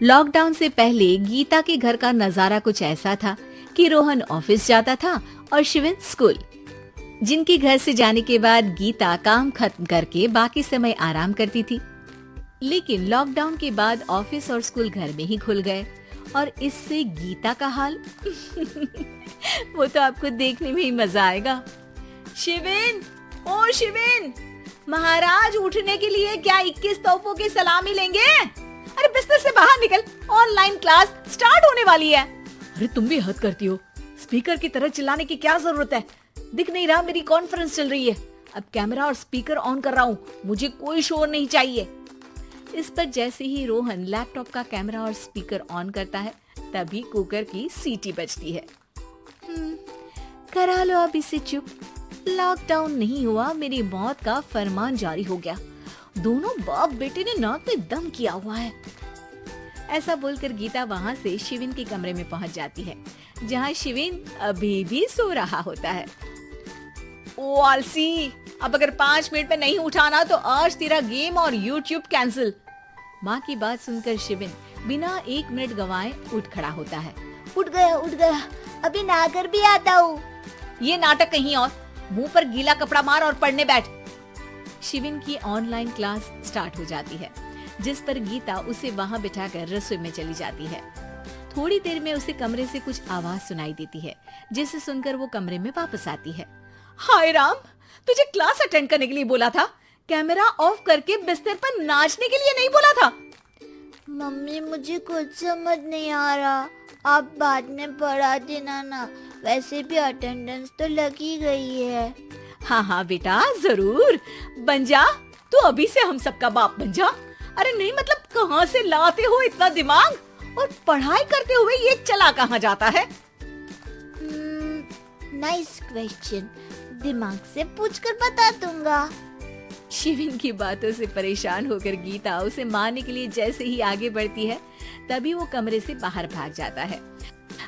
Lockdown से पहले गीता के घर का नजारा कुछ ऐसा था कि रोहन ऑफिस जाता था और शिविन स्कूल। जिनके घर से जाने के बाद गीता काम खत्म करके बाकी समय आराम करती थी। लेकिन लॉकडाउन के बाद ऑफिस और स्कूल घर में ही खुल गए और इससे गीता का हाल वो तो आपको देखने में ही मजा आएगा। शिविन, ओ शिविन, महाराज उठने के लिए क्या 21 तोपों की सलामी लेंगे? अरे बिस्तर से बाहर निकल, ऑनलाइन क्लास स्टार्ट होने वाली है। अरे तुम भी हद करती हो, स्पीकर की तरह चिल्लाने की क्या जरूरत है? दिख नहीं रहा मेरी कॉन्फ्रेंस चल रही है। अब कैमरा और स्पीकर ऑन कर रहा हूँ, मुझे कोई शोर नहीं चाहिए। इस पर जैसे ही रोहन लैपटॉप का कैमरा और स्पीकर ऑन करता है तभी कुकर की सीटी बजती है। करा लो अब इसे चुप। लॉकडाउन नहीं हुआ, मेरी मौत का फरमान जारी हो गया। दोनों बाप बेटे ने नाक में दम किया हुआ है। ऐसा बोलकर गीता वहाँ से शिविन के कमरे में पहुँच जाती है, जहाँ शिविन अभी भी सो रहा होता है। ओ आलसी, अब अगर 5 मिनट में नहीं उठाना तो आज तेरा गेम और यूट्यूब कैंसिल। माँ की बात सुनकर शिविन बिना 1 मिनट गंवाए उठ खड़ा होता है। उठ गया, अभी नहाकर भी आता हूँ। ये नाटक कहीं और, मुंह पर गीला कपड़ा मार और पढ़ने बैठ। शिविन की ऑनलाइन क्लास स्टार्ट हो जाती है, जिस पर गीता उसे वहाँ बिठाकर रसोई में चली जाती है। थोड़ी देर में उसे कमरे से कुछ आवाज सुनाई देती है, जिसे सुनकर वो कमरे में वापस आती है। हाय राम, तुझे क्लास अटेंड करने के लिए बोला था, कैमरा ऑफ करके बिस्तर पर नाचने के लिए नहीं बोला था। मम्मी मुझे कुछ समझ नहीं आ रहा, आप बाद में पढ़ा देना ना, वैसे भी अटेंडेंस तो लगी गई है। हाँ बेटा, जरूर बन जा, तू अभी से हम सबका बाप बन जा। अरे नहीं मतलब कहाँ से लाते हो इतना दिमाग, और पढ़ाई करते हुए ये चला कहाँ जाता है? नाइस क्वेश्चन, दिमाग से पूछकर बता दूंगा। शिविन की बातों से परेशान होकर गीता उसे मारने के लिए जैसे ही आगे बढ़ती है तभी वो कमरे से बाहर भाग जाता है।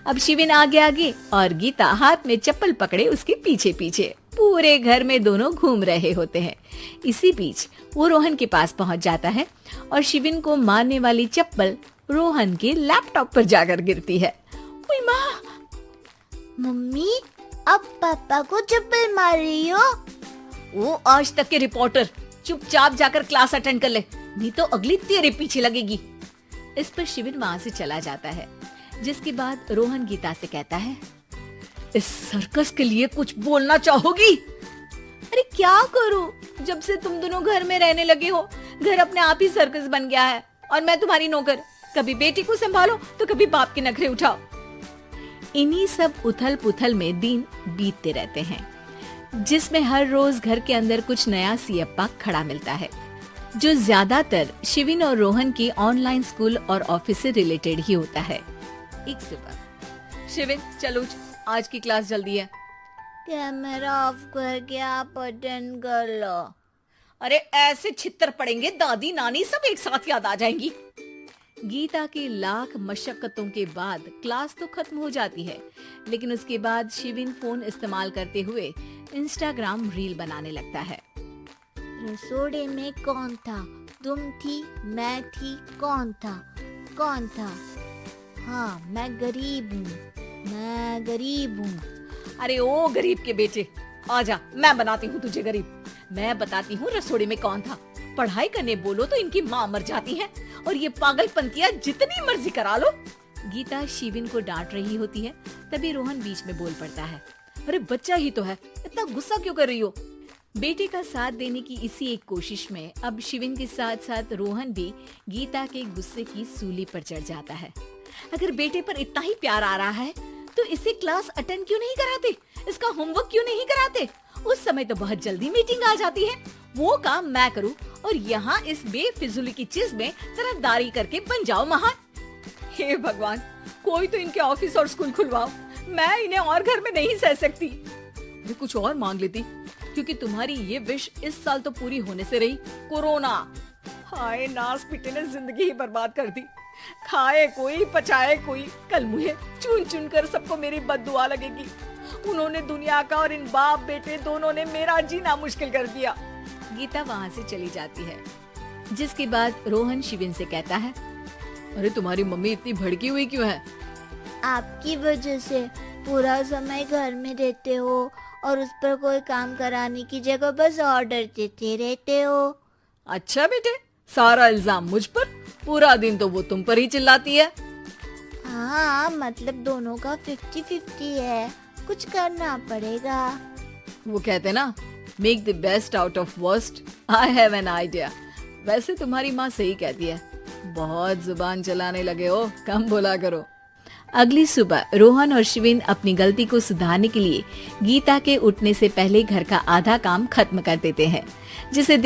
अब शिविन आगे आगे और गीता हाथ में चप्पल पकड़े उसके पीछे पीछे पूरे घर में दोनों घूम रहे होते हैं। इसी बीच वो रोहन के पास पहुंच जाता है और शिविन को मारने वाली चप्पल रोहन के लैपटॉप पर जाकर गिरती है। ओए माँ! मम्मी, अब पापा को चप्पल मार रही हो? वो आज तक के रिपोर्टर, चुपचाप जाकर क्लास अटेंड कर ले, नहीं तो अगली तेरे पीछे लगेगी। इस पर शिविन वहाँ से चला जाता है, जिसके बाद रोहन गीता से कहता है, इस सर्कस के लिए कुछ बोलना चाहोगी? अरे क्या करूं, जब से तुम दोनों घर में रहने लगे हो, घर अपने आप ही सर्कस बन गया है और मैं तुम्हारी नौकर। कभी बेटी को संभालो तो कभी बाप के नखरे उठाओ। इन्हीं सब उथल पुथल में दिन बीतते रहते हैं, जिसमें हर रोज घर के अंदर कुछ नया सियप्पा खड़ा मिलता है, जो ज्यादातर शिविन और रोहन के ऑनलाइन स्कूल और ऑफिस से रिलेटेड ही होता है। एक सुबह, शिविन चलो, आज की क्लास जल्दी है। कैमरा ऑफ करके आप अटेंड कर लो। अरे ऐसे छित्तर पड़ेंगे, दादी नानी सब एक साथ याद आ जाएंगी। गीता की लाख मशक्कतों के बाद क्लास तो खत्म हो जाती है, लेकिन उसके बाद शिविन फोन इस्तेमाल करते हुए इंस्टाग्राम रील बनाने लगता है। रसोड़े में कौन था? तुम थी, मैं थी, कौन था? हाँ, मैं गरीब हूँ। अरे ओ गरीब के बेटे, आजा, मैं बनाती हूँ तुझे गरीब। मैं बताती हूँ रसोड़े में कौन था। पढ़ाई करने बोलो तो इनकी माँ मर जाती है, और ये पागलपंतियाँ जितनी मर्जी करा लो। गीता शिविन को डांट रही होती है, तभी रोहन बीच में बोल पड़ता है। अरे बच्चा ही तो है, इतना गुस्सा क्यों कर रही हो? बेटे का साथ देने की इसी एक कोशिश में अब शिविन के साथ साथ रोहन भी गीता के गुस्से की सूली पर चढ़ जाता है। अगर बेटे पर इतना ही प्यार आ रहा है तो इसे क्लास अटेंड क्यों नहीं कराते? इसका होमवर्क क्यों नहीं कराते? उस समय तो बहुत जल्दी मीटिंग आ जाती है। वो काम मैं करूं और यहाँ इस बेफिजूली की चीज में तरफदारी करके बन जाओ महान। हे भगवान, कोई तो इनके ऑफिस और स्कूल खुलवाओ, मैं इन्हें और घर में नहीं सह सकती। मैं कुछ और मांग लेती, क्योंकि तुम्हारी ये विश इस साल तो पूरी होने से रही, कोरोना। हाय नास पिटे ने जिंदगी ही बर्बाद कर दी। खाए कोई पचाए कोई, कल मुझे चुन चुन कर सबको मेरी बद्दुआ लगेगी। उन्होंने दुनिया का और इन बाप बेटे दोनों ने मेरा जीना मुश्किल कर दिया। गीता वहाँ से चली जाती है, जिसके बाद रोहन शिविन से कहता है, अरे तुम्हारी मम्मी इतनी भड़की हुई क्यों है? आपकी वजह से पूरा समय घर में रहते हो और उस पर कोई काम कराने की जगह बस ऑर्डर देते रहते हो। अच्छा बेटे, सारा इल्जाम मुझ पर, पूरा दिन तो वो तुम पर ही चिल्लाती है। हाँ, मतलब दोनों का 50-50 है, कुछ करना पड़ेगा। वो कहते ना, make the best out of worst. I have an idea. वैसे तुम्हारी माँ सही कहती है, बहुत जुबान चलाने लगे हो, कम बोला करो। अगली सुबह रोहन और शिविन अपनी गलती को सुधारने के लिए गीता के उठने से पहले घर का आधा काम खत्म कर देते हैं, जिसे